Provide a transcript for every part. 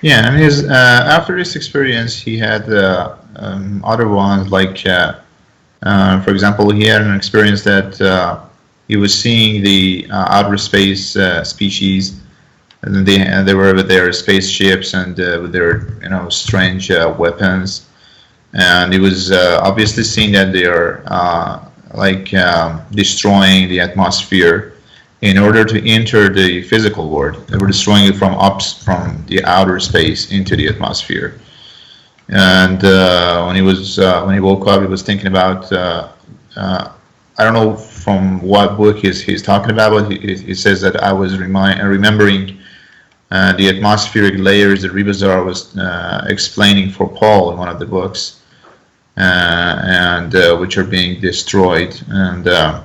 Yeah, and his after this experience, he had other ones like, for example, he had an experience that he was seeing the outer space species, and they were with their spaceships and with their strange weapons, and he was obviously seeing that they are destroying the atmosphere in order to enter the physical world. They were destroying it from the outer space into the atmosphere. And when he woke up, he was thinking about I don't know from what book he's talking about, but he says that I was remembering the atmospheric layers that Rebisar was explaining for Paul in one of the books, and which are being destroyed, and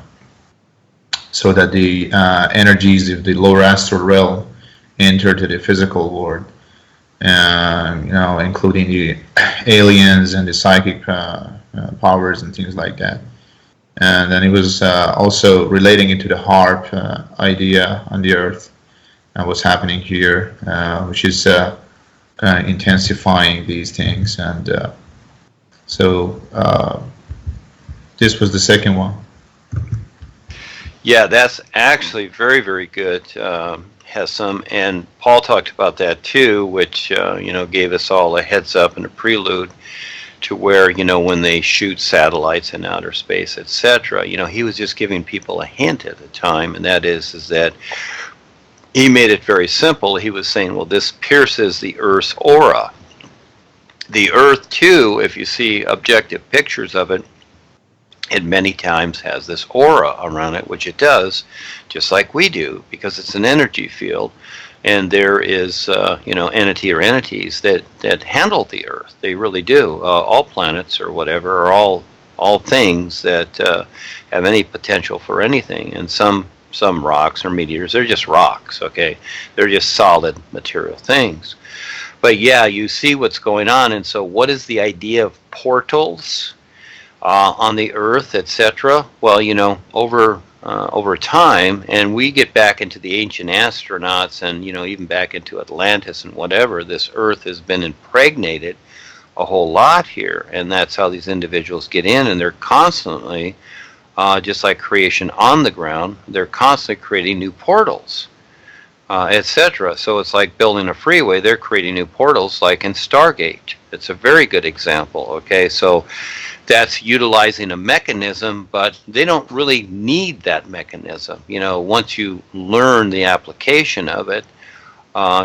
so that the energies of the lower astral realm enter to the physical world, including the aliens and the psychic powers and things like that. And then he was also relating it to the harp idea on the earth and what's happening here, which is intensifying these things. And so this was the second one. Yeah, that's actually very, very good. Has some, and Paul talked about that too, which gave us all a heads up and a prelude to where when they shoot satellites in outer space, etc. He was just giving people a hint at the time, and that is that he made it very simple. He was saying, well, this pierces the Earth's aura. The Earth too, if you see objective pictures of it, it many times has this aura around it, which it does, just like we do, because it's an energy field, and there is, entity or entities that handle the Earth. They really do. All planets or whatever are all things that have any potential for anything, and some rocks or meteors, they're just rocks, okay? They're just solid material things. But yeah, you see what's going on, and so what is the idea of portals? On the Earth, etc. Well, over time, and we get back into the ancient astronauts, and even back into Atlantis and whatever. This Earth has been impregnated a whole lot here, and that's how these individuals get in, and they're constantly, just like creation on the ground, they're constantly creating new portals, etc. So it's like building a freeway. They're creating new portals, like in Stargate. It's a very good example. Okay, so that's utilizing a mechanism, but they don't really need that mechanism. Once you learn the application of it,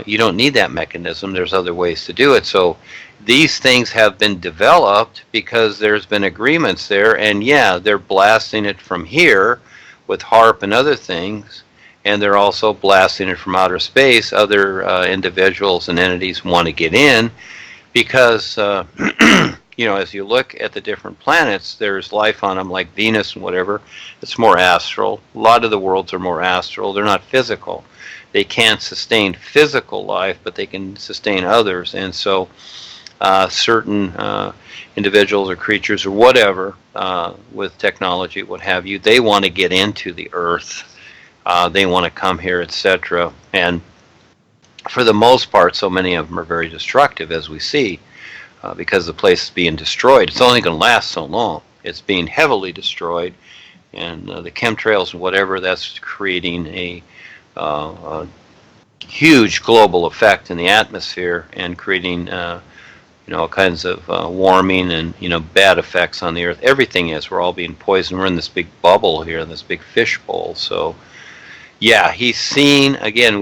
you don't need that mechanism. There's other ways to do it. So these things have been developed because there's been agreements there, and yeah, they're blasting it from here with HARP and other things, and they're also blasting it from outer space. Other individuals and entities want to get in because as you look at the different planets, there's life on them, like Venus and whatever. It's more astral. A lot of the worlds are more astral. They're not physical. They can't sustain physical life, but they can sustain others. And so certain individuals or creatures or whatever, with technology, what have you, they want to get into the Earth. They want to come here, etc. And for the most part, so many of them are very destructive, as we see. Because the place is being destroyed. It's only going to last so long. It's being heavily destroyed, and the chemtrails and whatever, that's creating a huge global effect in the atmosphere and creating all kinds of warming and bad effects on the Earth. Everything is. We're all being poisoned. We're in this big bubble here, in this big fishbowl. So yeah, he's seen, again,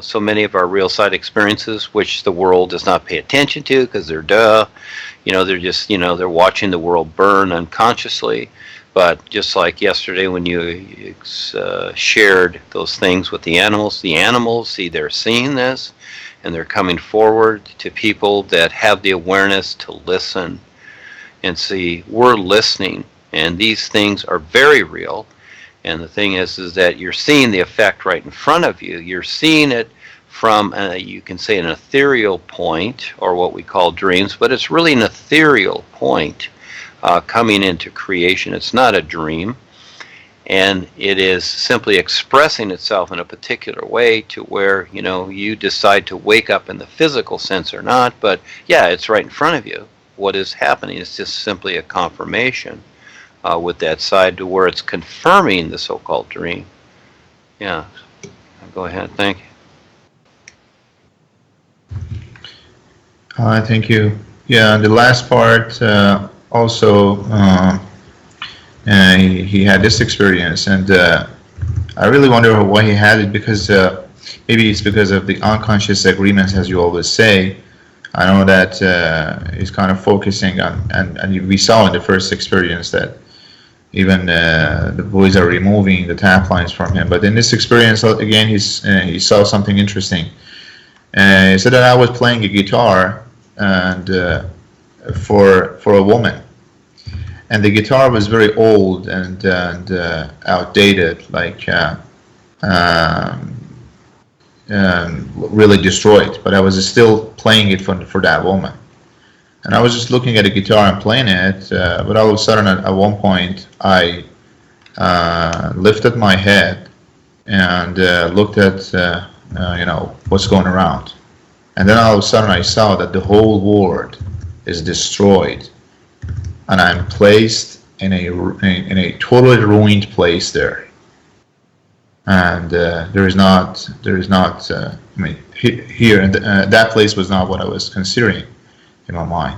so many of our real side experiences, which the world does not pay attention to because they're they're just, they're watching the world burn unconsciously. But just like yesterday when you shared those things with the animals see they're seeing this, and they're coming forward to people that have the awareness to listen and see, we're listening, and these things are very real. And the thing is that you're seeing the effect right in front of you. You're seeing it from, you can say, an ethereal point, or what we call dreams, but it's really an ethereal point coming into creation. It's not a dream. and it is simply expressing itself in a particular way to where, you decide to wake up in the physical sense or not, but yeah, it's right in front of you. What is happening is just simply a confirmation with that side to where it's confirming the so-called dream. Yeah, go ahead, thank you. Thank you. Yeah, the last part also, he had this experience, and I really wonder why he had it, because maybe it's because of the unconscious agreements, as you always say. I know that he's kind of focusing on, and we saw in the first experience that even the boys are removing the tap lines from him. But in this experience, again, he saw something interesting. He said that I was playing a guitar, and for a woman, and the guitar was very old and outdated, like really destroyed. But I was still playing it for that woman, and I was just looking at the guitar and playing it. But all of a sudden, at one point, I lifted my head and looked at what's going around. And then all of a sudden I saw that the whole world is destroyed, and I'm placed in a totally ruined place there. And there is not. I mean, here and that place was not what I was considering in my mind.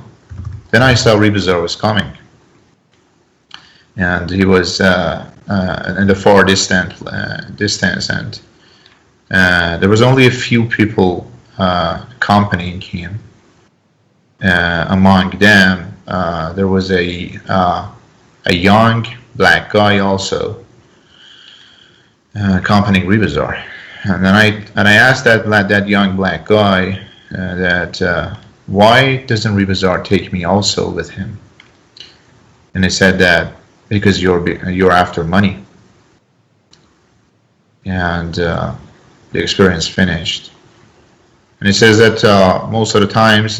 Then I saw Rebisar was coming, and he was in the far distance, and there was only a few people accompanying him. Among them, there was a young black guy also accompanying Rebisar. And then I asked that young black guy that why doesn't Rebisar take me also with him? And he said that because you're after money. And the experience finished. And he says that most of the times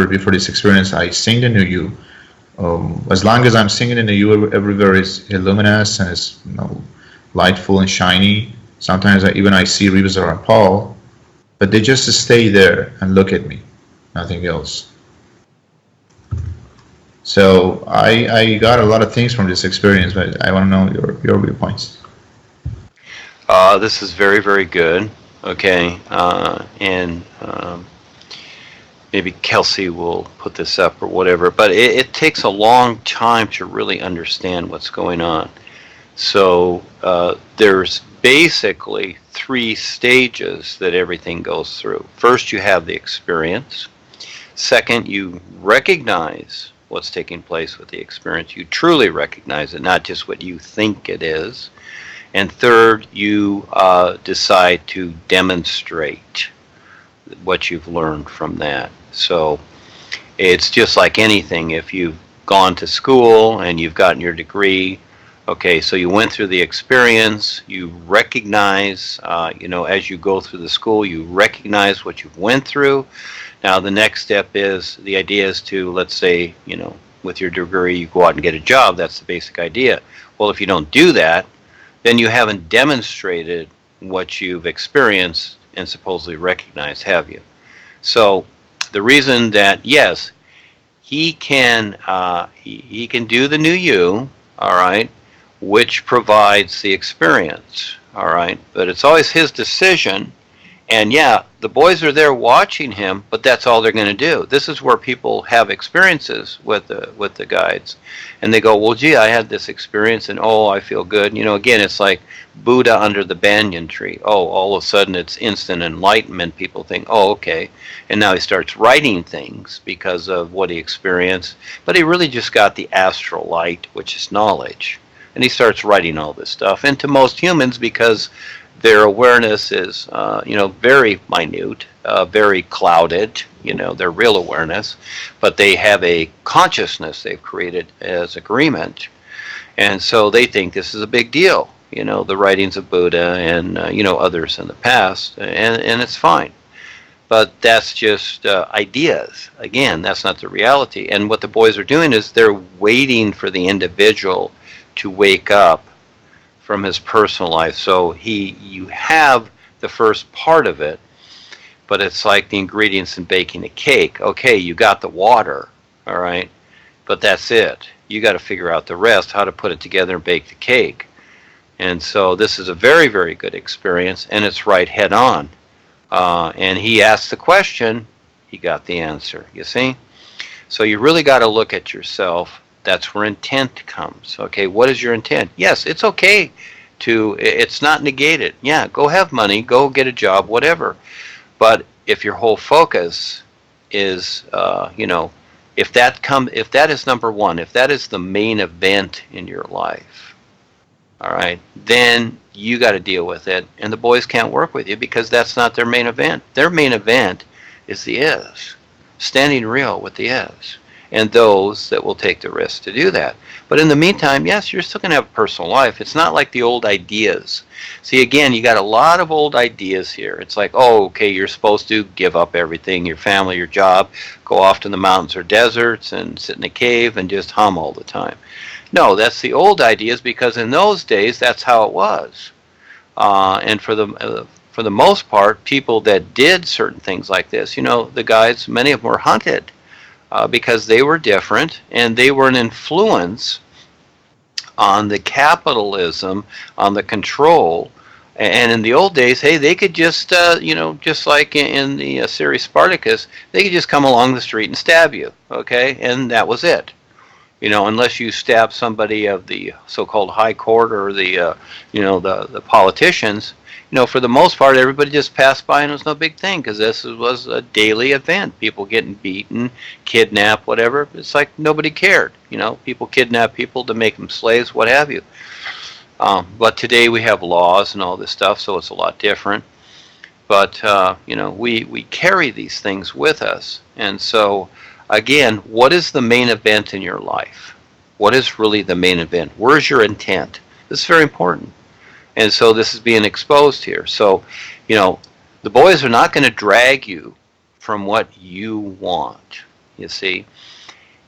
before this experience, I sing the new you. As long as I'm singing in the you, everywhere is luminous and it's lightful and shiny. Sometimes I see Rebisar and Paul, but they just stay there and look at me, nothing else. So I got a lot of things from this experience, but I want to know your viewpoints. This is very, very good. Okay, and maybe Kelsey will put this up or whatever, but it takes a long time to really understand what's going on. So there's basically 3 stages that everything goes through. First, you have the experience. Second, you recognize what's taking place with the experience. You truly recognize it, not just what you think it is. And third, you decide to demonstrate what you've learned from that. So it's just like anything. If you've gone to school and you've gotten your degree, okay, so you went through the experience, you recognize, as you go through the school, you recognize what you've went through. Now the next step is, the idea is to, let's say, with your degree, you go out and get a job. That's the basic idea. Well, if you don't do that, then you haven't demonstrated what you've experienced and supposedly recognized, have you? So the reason that, yes, he can do the new you, all right, which provides the experience, all right, but it's always his decision. And yeah, the boys are there watching him, but that's all they're going to do. This is where people have experiences with the guides, and they go, well, gee, I had this experience, and oh, I feel good. Again, it's like Buddha under the banyan tree. Oh, all of a sudden it's instant enlightenment. People think, oh, okay, and now he starts writing things because of what he experienced, but he really just got the astral light, which is knowledge, and he starts writing all this stuff. And to most humans, because their awareness is, very minute, very clouded, their real awareness, but they have a consciousness they've created as agreement. And so they think this is a big deal, the writings of Buddha and, others in the past, and it's fine. But that's just ideas. Again, that's not the reality. And what the boys are doing is they're waiting for the individual to wake up from his personal life. So you have the first part of it, but it's like the ingredients in baking a cake. Okay, you got the water, all right, but that's it. You got to figure out the rest, how to put it together and bake the cake. And so this is a very, very good experience, and it's right head on. And he asked the question, he got the answer, you see? So you really got to look at yourself. That's where intent comes. Okay, what is your intent? Yes, it's okay it's not negated. Yeah, go have money, go get a job, whatever. But if your whole focus is, if that is number one, if that is the main event in your life, all right, then you got to deal with it, and the boys can't work with you because that's not their main event. Their main event is the is, standing real with the is, and those that will take the risk to do that. But in the meantime, yes, you're still going to have a personal life. It's not like the old ideas. See, again, you got a lot of old ideas here. It's like, oh, okay, you're supposed to give up everything, your family, your job, go off to the mountains or deserts and sit in a cave and just hum all the time. No, that's the old ideas, because in those days, that's how it was. And for the most part, people that did certain things like this, the guys, many of them were hunted because they were different, and they were an influence on the capitalism, on the control. And in the old days, hey, they could just, just like in the series Spartacus, they could just come along the street and stab you, okay? And that was it. Unless you stab somebody of the so-called high court or the politicians, for the most part, everybody just passed by and it was no big thing, because this was a daily event. People getting beaten, kidnapped, whatever. It's like nobody cared. People kidnap people to make them slaves, what have you. But today we have laws and all this stuff, so it's a lot different. But, we carry these things with us. And so, again, what is the main event in your life? What is really the main event? Where's your intent? This is very important. And so this is being exposed here. So, the boys are not going to drag you from what you want, you see.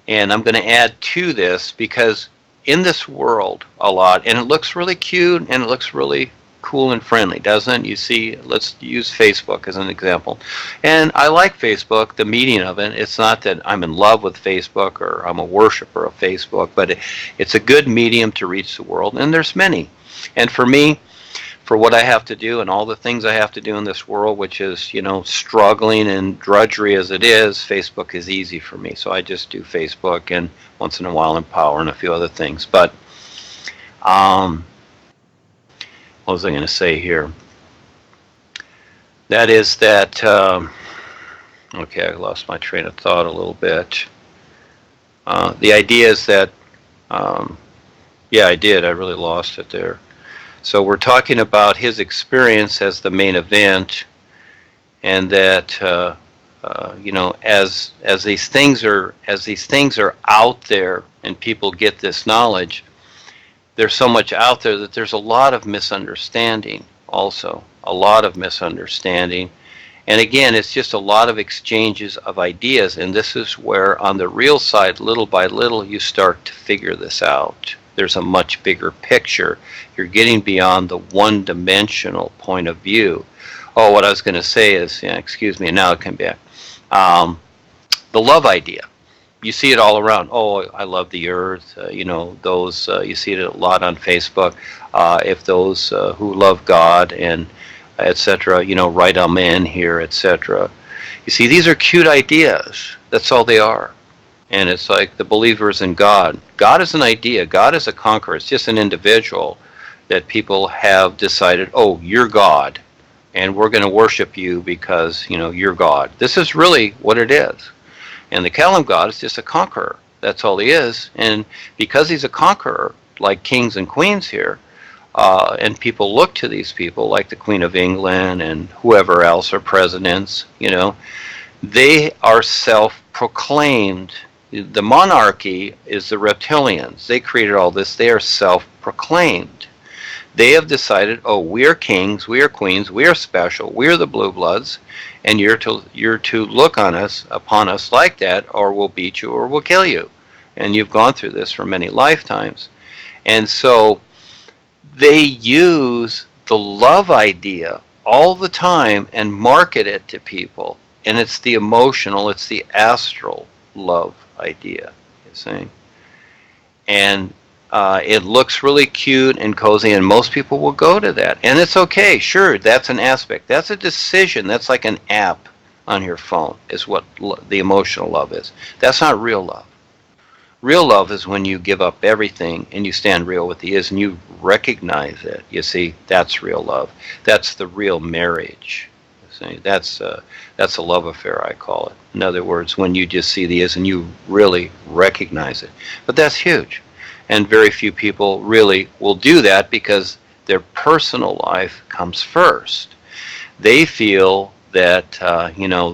And I'm going to add to this, because in this world a lot, and it looks really cute and it looks really cool and friendly, doesn't it? You see, let's use Facebook as an example. And I like Facebook, the medium of it. It's not that I'm in love with Facebook or I'm a worshiper of Facebook, but it's a good medium to reach the world, and there's many. And for me, for what I have to do and all the things I have to do in this world, which is, struggling and drudgery as it is, Facebook is easy for me. So I just do Facebook, and once in a while Empower and a few other things. But, what was I going to say here? That is that, okay, I lost my train of thought a little bit. The idea is that, yeah, I did. I really lost it there. So we're talking about his experience as the main event, and that as these things are out there and people get this knowledge, there's so much out there that there's a lot of misunderstanding. Also, a lot of misunderstanding, and again, it's just a lot of exchanges of ideas. And this is where, on the real side, little by little, you start to figure this out. There's a much bigger picture. You're getting beyond the one-dimensional point of view. Oh, what I was going to say is, excuse me, now it can be the love idea. You see it all around. Oh, I love the earth. Those you see it a lot on Facebook. If those who love God and etc., write amen here, etc. You see, these are cute ideas. That's all they are. And it's like the believers in God. God is an idea. God is a conqueror. It's just an individual that people have decided, oh, you're God, and we're going to worship you because, you're God. This is really what it is. And the Kalam God is just a conqueror. That's all he is. And because he's a conqueror, like kings and queens here, and people look to these people like the Queen of England and whoever else are presidents, they are self-proclaimed. The monarchy is the reptilians. They created all this. They are self-proclaimed. They have decided, oh, we are kings, we are queens, we are special, we are the blue bloods, and you're to look upon us like that, or we'll beat you or we'll kill you. And you've gone through this for many lifetimes. And so they use the love idea all the time and market it to people. And it's the emotional, it's the astral love idea, you see. And it looks really cute and cozy, and most people will go to that. And it's okay, sure, that's an aspect. That's a decision. That's like an app on your phone, is what the emotional love is. That's not real love. Real love is when you give up everything and you stand real with the is and you recognize it. You see, that's real love. That's the real marriage. You see, that's a love affair, I call it. In other words, when you just see the is and you really recognize it. But that's huge. And very few people really will do that because their personal life comes first. They feel that,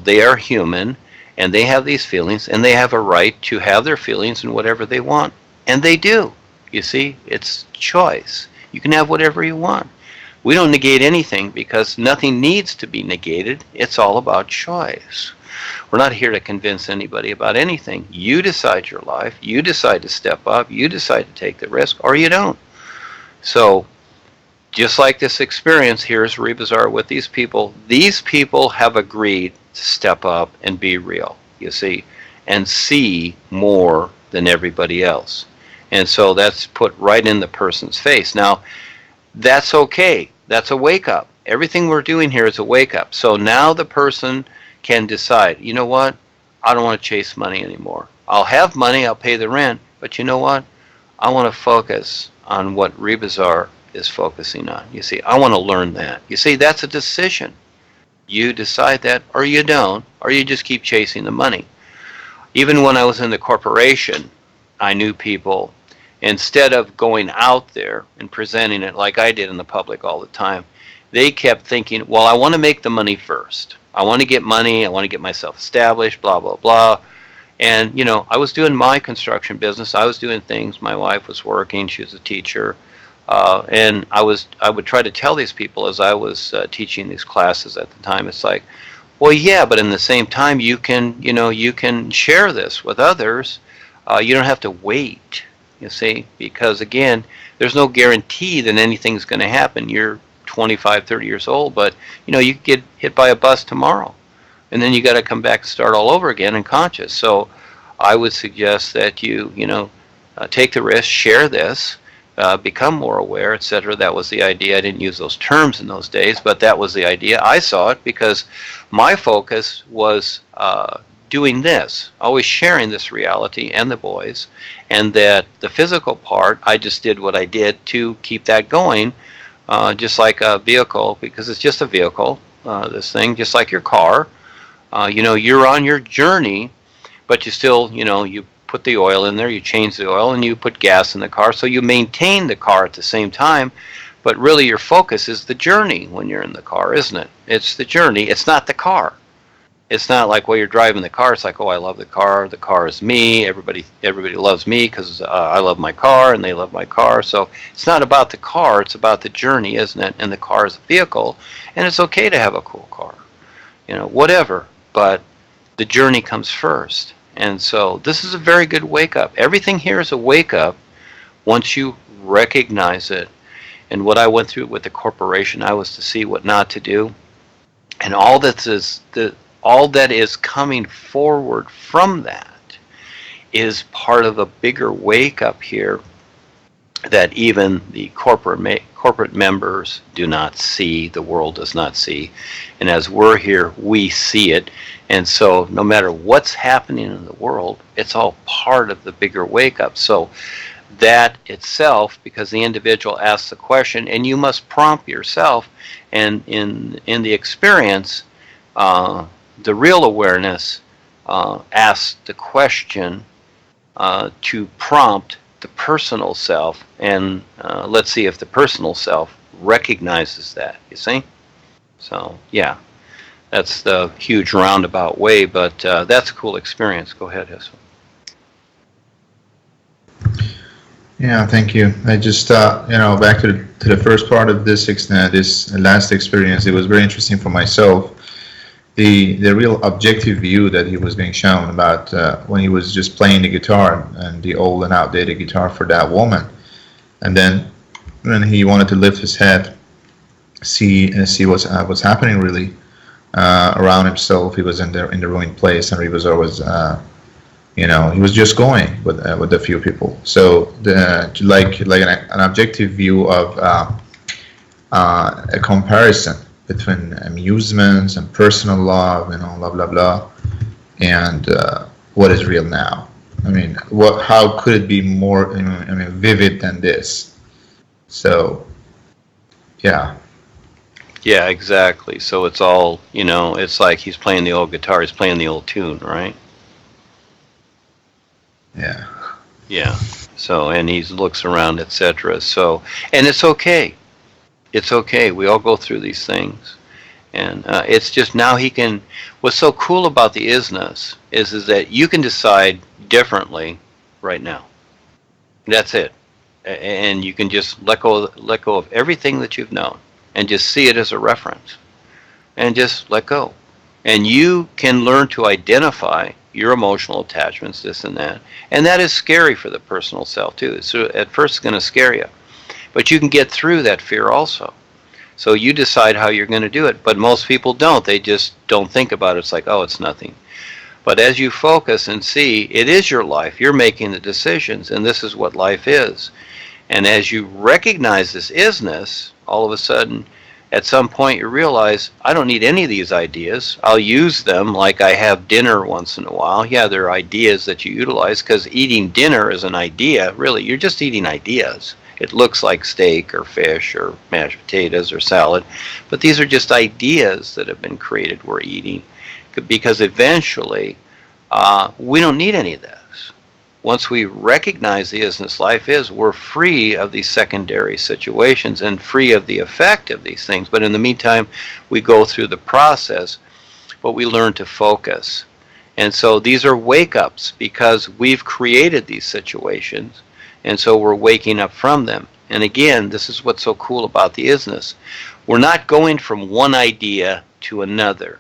they are human, and they have these feelings, and they have a right to have their feelings and whatever they want. And they do. You see, it's choice. You can have whatever you want. We don't negate anything because nothing needs to be negated. It's all about choice. We're not here to convince anybody about anything. You decide your life. You decide to step up. You decide to take the risk, or you don't. So, just like this experience, here's Rebisar with these people. These people have agreed to step up and be real, you see, and see more than everybody else. And so that's put right in the person's face. Now, that's okay. That's a wake-up. Everything we're doing here is a wake-up. So now the person can decide, you know what, I don't want to chase money anymore. I'll have money, I'll pay the rent, but you know what, I want to focus on what Rebisar is focusing on. You see, I want to learn that. You see, that's a decision. You decide that, or you don't, or you just keep chasing the money. Even when I was in the corporation, I knew people, instead of going out there and presenting it like I did in the public all the time, they kept thinking, well, I want to make the money first. I want to get money, I want to get myself established, blah, blah, blah. And, I was doing my construction business. I was doing things. My wife was working. She was a teacher. And I would try to tell these people as I was teaching these classes at the time, it's like, well, yeah, but in the same time, you can share this with others. You don't have to wait, you see, because again, there's no guarantee that anything's going to happen. You're 25, 30 years old, but you could get hit by a bus tomorrow, and then you got to come back and start all over again and conscious. So I would suggest that you take the risk, share this. Become more aware, etc. That was the idea. I didn't use those terms in those days, but that was the idea. I saw it because my focus was doing this, always sharing this reality and the boys, and that the physical part, I just did what I did to keep that going, just like a vehicle, because it's just a vehicle, this thing, just like your car. You're on your journey, but you still, you put the oil in there, you change the oil, and you put gas in the car, so you maintain the car at the same time, but really your focus is the journey when you're in the car, isn't it? It's the journey, it's not the car. It's not like while you're driving the car, it's like, oh, I love the car is me, everybody loves me because I love my car and they love my car. So it's not about the car, it's about the journey, isn't it? And the car is a vehicle, and it's okay to have a cool car, whatever, but the journey comes first. And so this is a very good wake-up. Everything here is a wake-up once you recognize it. And what I went through with the corporation, I was to see what not to do. And all that is coming forward from that is part of a bigger wake-up here that even the corporate members do not see, the world does not see. And as we're here, we see it. And so no matter what's happening in the world, it's all part of the bigger wake-up. So that itself, because the individual asks the question, and you must prompt yourself, and in the experience, the real awareness asks the question to prompt the personal self, and let's see if the personal self recognizes that, you see? So, yeah, that's the huge roundabout way, but that's a cool experience. Go ahead, Hess. Yeah, thank you. I just, back to the first part of this last experience, it was very interesting for myself. The real objective view that he was being shown about when he was just playing the guitar, and the old and outdated guitar for that woman. And then when he wanted to lift his head, see what's happening really around himself, he was in the ruined place, and Rebisar was he was just going with a few people. So like an objective view of a comparison between amusements and personal love, blah blah blah, and what is real now. I mean, how could it be more vivid than this? So yeah. Yeah, exactly. So it's all, it's like he's playing the old guitar, he's playing the old tune, right? Yeah. Yeah. So, and he looks around, etc. So, and it's okay. It's okay. We all go through these things. And it's just now what's so cool about the isness is that you can decide differently right now. That's it. And you can just let go of everything that you've known and just see it as a reference and just let go. And you can learn to identify your emotional attachments, this and that. And that is scary for the personal self too. So at first it's going to scare you. But you can get through that fear also. So you decide how you're going to do it. But most people don't. They just don't think about it. It's like, oh, it's nothing. But as you focus and see, it is your life. You're making the decisions, and this is what life is. And as you recognize this isness, all of a sudden, at some point you realize, I don't need any of these ideas. I'll use them like I have dinner once in a while. Yeah, they're ideas that you utilize, because eating dinner is an idea. Really, you're just eating ideas. It looks like steak or fish or mashed potatoes or salad, but these are just ideas that have been created we're eating, because eventually we don't need any of this. Once we recognize the isness life is, we're free of these secondary situations and free of the effect of these things. But in the meantime, we go through the process, but we learn to focus. And so these are wake-ups because we've created these situations, and so we're waking up from them. And again, this is what's so cool about the isness. We're not going from one idea to another.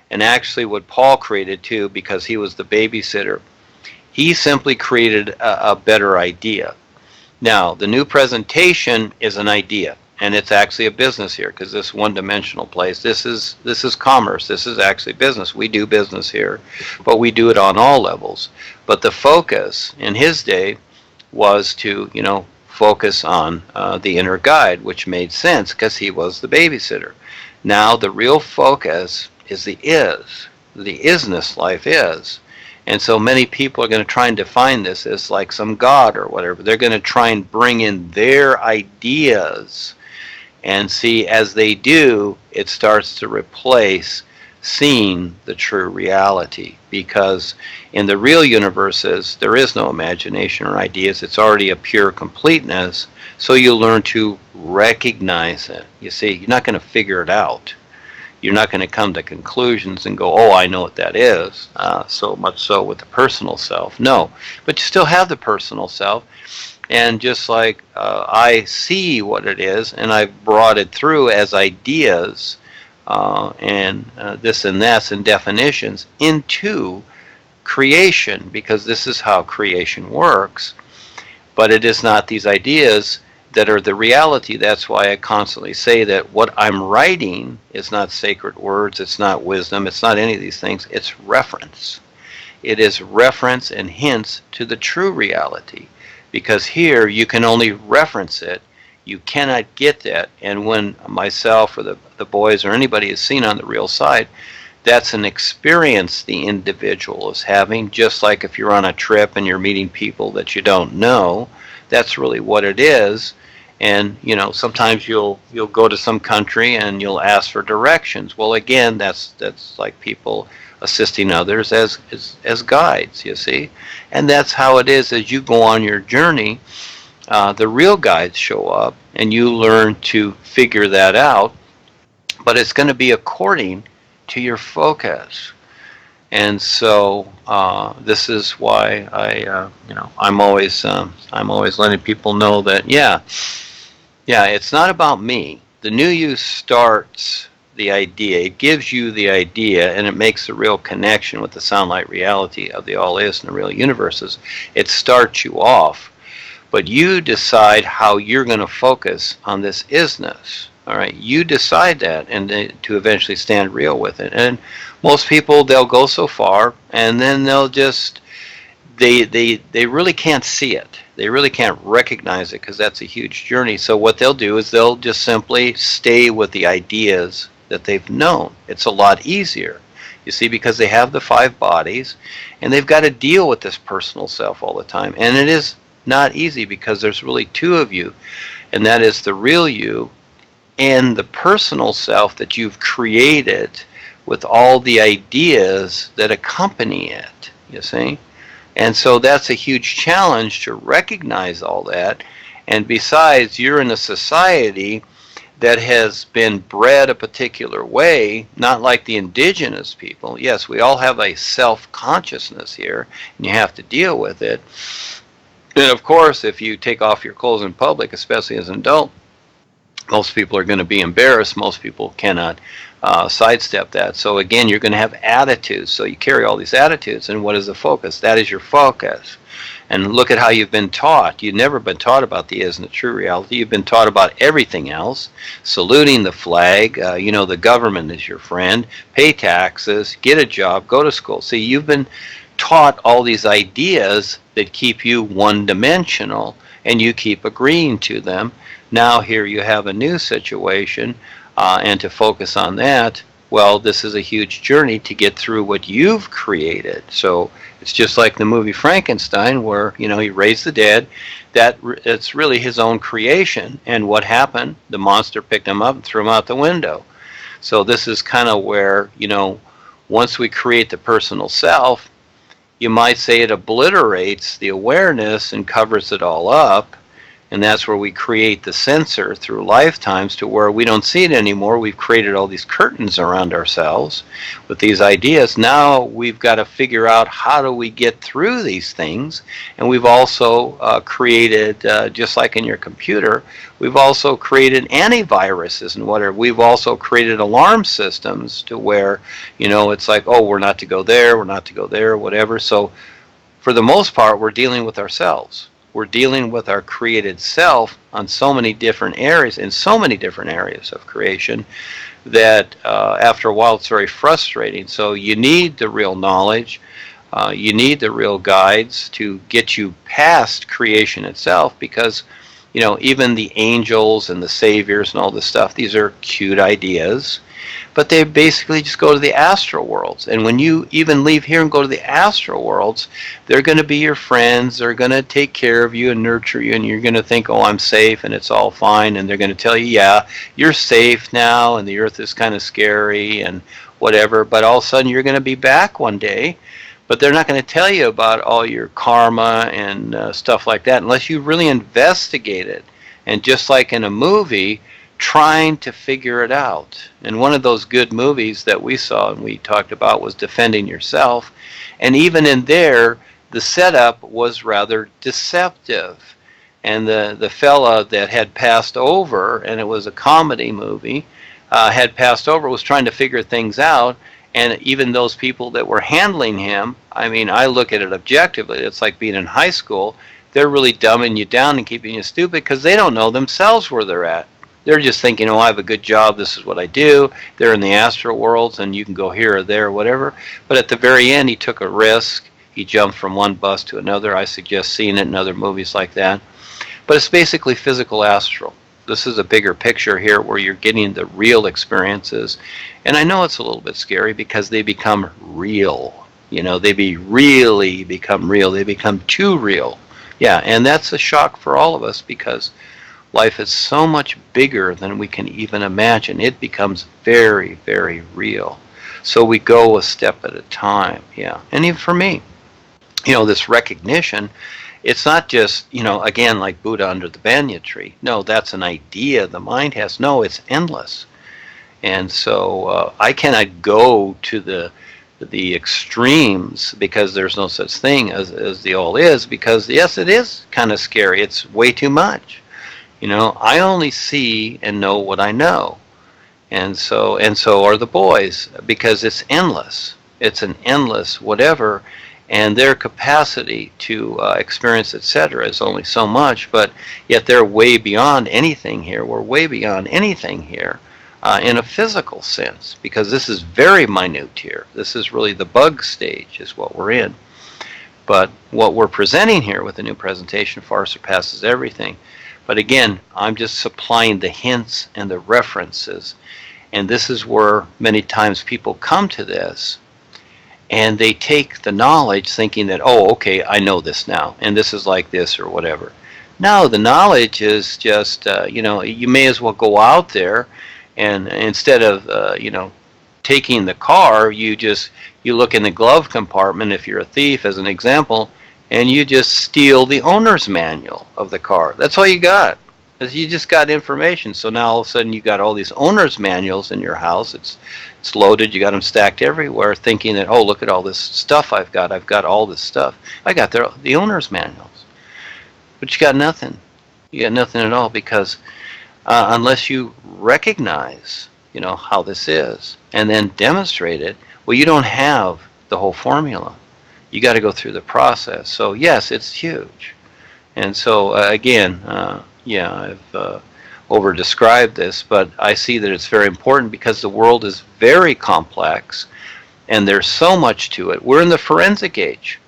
And actually what Paul created too, because he was the babysitter, he simply created a better idea. Now, the new presentation is an idea, and it's actually a business here, because this one-dimensional place, this is commerce, this is actually business. We do business here, but we do it on all levels. But the focus in his day was to, focus on the inner guide, which made sense because he was the babysitter. Now, the real focus is the isness life is. And so many people are going to try and define this as like some god or whatever. They're going to try and bring in their ideas. And see, as they do, it starts to replace seeing the true reality. Because in the real universes, there is no imagination or ideas. It's already a pure completeness. So you learn to recognize it. You see, you're not going to figure it out. You're not going to come to conclusions and go, oh, I know what that is, so much so with the personal self. No, but you still have the personal self. And just like I see what it is, and I've brought it through as ideas and this and that and definitions into creation, because this is how creation works. But it is not these ideas that are the reality. That's why I constantly say that what I'm writing is not sacred words, it's not wisdom, it's not any of these things, it's reference. It is reference and hints to the true reality, because here you can only reference it, you cannot get that. And when myself or the boys or anybody is seen on the real side, that's an experience the individual is having, just like if you're on a trip and you're meeting people that you don't know, that's really what it is. And sometimes you'll go to some country and you'll ask for directions. Well, again, that's like people assisting others as guides, you see. And that's how it is as you go on your journey. The real guides show up, and you learn to figure that out. But it's going to be according to your focus. And so this is why I'm always letting people know that it's not about me. The new you starts the idea. It gives you the idea, and it makes the real connection with the sound light reality of the all is and the real universes. It starts you off. but you decide how you're going to focus on this isness. All right, you decide that, and to eventually stand real with it. And most people, they'll go so far, and then they'll just they really can't see it. They really can't recognize it because that's a huge journey. So what they'll do is they'll just simply stay with the ideas that they've known. It's a lot easier, you see, because they have the 5 bodies, and they've got to deal with this personal self all the time. And it is not easy because there's really 2 of you, and that is the real you and the personal self that you've created with all the ideas that accompany it, you see. And so that's a huge challenge to recognize all that. And besides, you're in a society that has been bred a particular way, not like the indigenous people. Yes, we all have a self-consciousness here, and you have to deal with it. And of course, if you take off your clothes in public, especially as an adult, most people are going to be embarrassed. Most people cannot sidestep that. So again, you're going to have attitudes. So you carry all these attitudes, and what is the focus? That is your focus. And look at how you've been taught. You've never been taught about the isn't it true reality. You've been taught about everything else. Saluting the flag, the government is your friend, pay taxes, get a job, go to school. See, you've been taught all these ideas that keep you one-dimensional, and you keep agreeing to them. Now here you have a new situation, and to focus on that, well, this is a huge journey to get through what you've created. So it's just like the movie Frankenstein, where he raised the dead. It's really his own creation. And what happened? The monster picked him up and threw him out the window. So this is kind of where once we create the personal self, you might say it obliterates the awareness and covers it all up. And that's where we create the censor through lifetimes to where we don't see it anymore. We've created all these curtains around ourselves with these ideas. Now we've got to figure out how do we get through these things. And we've also created, just like in your computer, we've also created antiviruses and whatever. We've also created alarm systems to where, it's like, oh, we're not to go there, we're not to go there, whatever. So for the most part, we're dealing with ourselves. We're dealing with our created self on so many different areas, in so many different areas of creation, that after a while it's very frustrating. So you need the real knowledge, you need the real guides to get you past creation itself, because even the angels and the saviors and all this stuff, these are cute ideas, but they basically just go to the astral worlds. And when you even leave here and go to the astral worlds, they're going to be your friends. They're going to take care of you and nurture you, and you're going to think, oh, I'm safe and it's all fine. And they're going to tell you, yeah, you're safe now, and the earth is kind of scary and whatever. But all of a sudden you're going to be back one day. But they're not going to tell you about all your karma and stuff like that unless you really investigate it. And just like in a movie, trying to figure it out. And one of those good movies that we saw and we talked about was Defending Yourself. And even in there, the setup was rather deceptive. And the fella that had passed over, and it was a comedy movie, had passed over, was trying to figure things out. And even those people that were handling him, I mean, I look at it objectively. It's like being in high school. They're really dumbing you down and keeping you stupid because they don't know themselves where they're at. They're just thinking, oh, I have a good job, this is what I do. They're in the astral worlds, and you can go here or there or whatever. But at the very end, he took a risk. He jumped from one bus to another. I suggest seeing it in other movies like that. But it's basically physical astral. This is a bigger picture here where you're getting the real experiences. And I know it's a little bit scary because they become real. They really become real. They become too real. Yeah, and that's a shock for all of us because life is so much bigger than we can even imagine. It becomes very, very real. So we go a step at a time, yeah. And even for me, this recognition, it's not just, again, like Buddha under the banyan tree. No, that's an idea the mind has. No, it's endless. And so I cannot go to the extremes because there's no such thing as the all is, because yes, it is kind of scary. It's way too much. I only see and know what I know. And so are the boys, because it's endless. It's an endless whatever. and their capacity to experience, etc., is only so much, but yet they're way beyond anything here. We're way beyond anything here in a physical sense, because this is very minute here. This is really the bug stage is what we're in. But what we're presenting here with the new presentation far surpasses everything. But again, I'm just supplying the hints and the references. And this is where many times people come to this and they take the knowledge thinking that, oh, okay, I know this now, and this is like this or whatever. No, the knowledge is just, you may as well go out there and instead of, taking the car, you look in the glove compartment, if you're a thief as an example, and you just steal the owner's manual of the car. That's all you got. You just got information. So now all of a sudden you got all these owner's manuals in your house. It's loaded. You got them stacked everywhere, thinking that, oh, look at all this stuff I've got. I've got all this stuff. I got the owner's manuals. But you got nothing. You got nothing at all, because unless you recognize, how this is and then demonstrate it, well, you don't have the whole formula. You got to go through the process. So yes, it's huge. And so again, I've over-described this, but I see that it's very important because the world is very complex and there's so much to it. We're in the forensic age.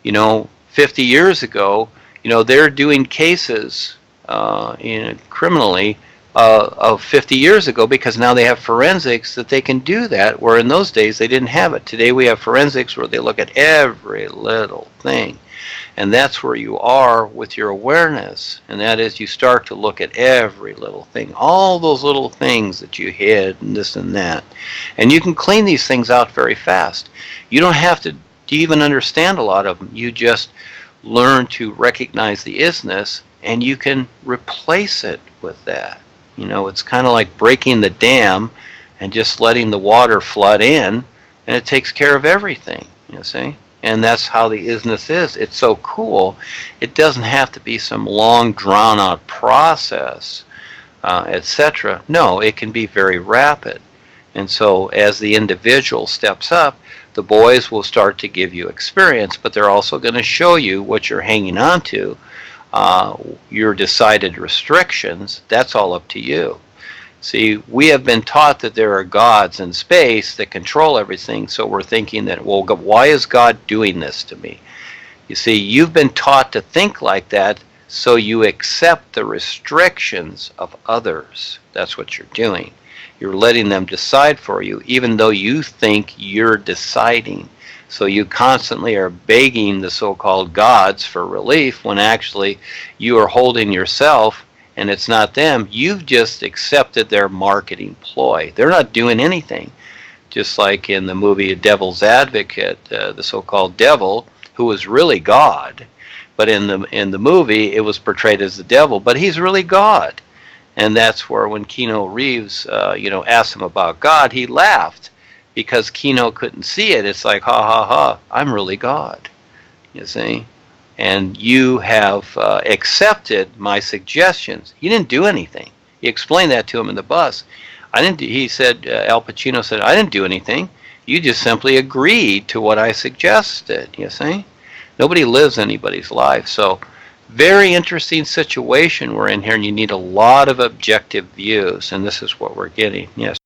50 years ago, they're doing cases criminally of 50 years ago, because now they have forensics that they can do that, where in those days they didn't have it. Today we have forensics where they look at every little thing. And that's where you are with your awareness, and that is you start to look at every little thing, all those little things that you hid and this and that. And you can clean these things out very fast. You don't have to even understand a lot of them. You just learn to recognize the isness, and you can replace it with that. It's kind of like breaking the dam and just letting the water flood in, and it takes care of everything, you see? And that's how the isness is. It's so cool. It doesn't have to be some long, drawn-out process, etc. No, it can be very rapid. And so as the individual steps up, the boys will start to give you experience, but they're also going to show you what you're hanging on to. Your decided restrictions, that's all up to you. See, we have been taught that there are gods in space that control everything, so we're thinking that, well, why is God doing this to me? You see, you've been taught to think like that, so you accept the restrictions of others. That's what you're doing. You're letting them decide for you, even though you think you're deciding. So you constantly are begging the so-called gods for relief, when actually you are holding yourself, and it's not them. You've just accepted their marketing ploy. They're not doing anything. Just like in the movie Devil's Advocate, the so-called devil, who was really God, but in the movie it was portrayed as the devil, but he's really God. And that's where when Keanu Reeves, asked him about God, he laughed, because Kino couldn't see it. It's like, ha ha ha, I'm really God, you see? And you have accepted my suggestions. You didn't do anything. He explained that to him in the bus. He said, Al Pacino said, I didn't do anything. You just simply agreed to what I suggested, you see? Nobody lives anybody's life. So very interesting situation we're in here, and you need a lot of objective views, and this is what we're getting. Yes.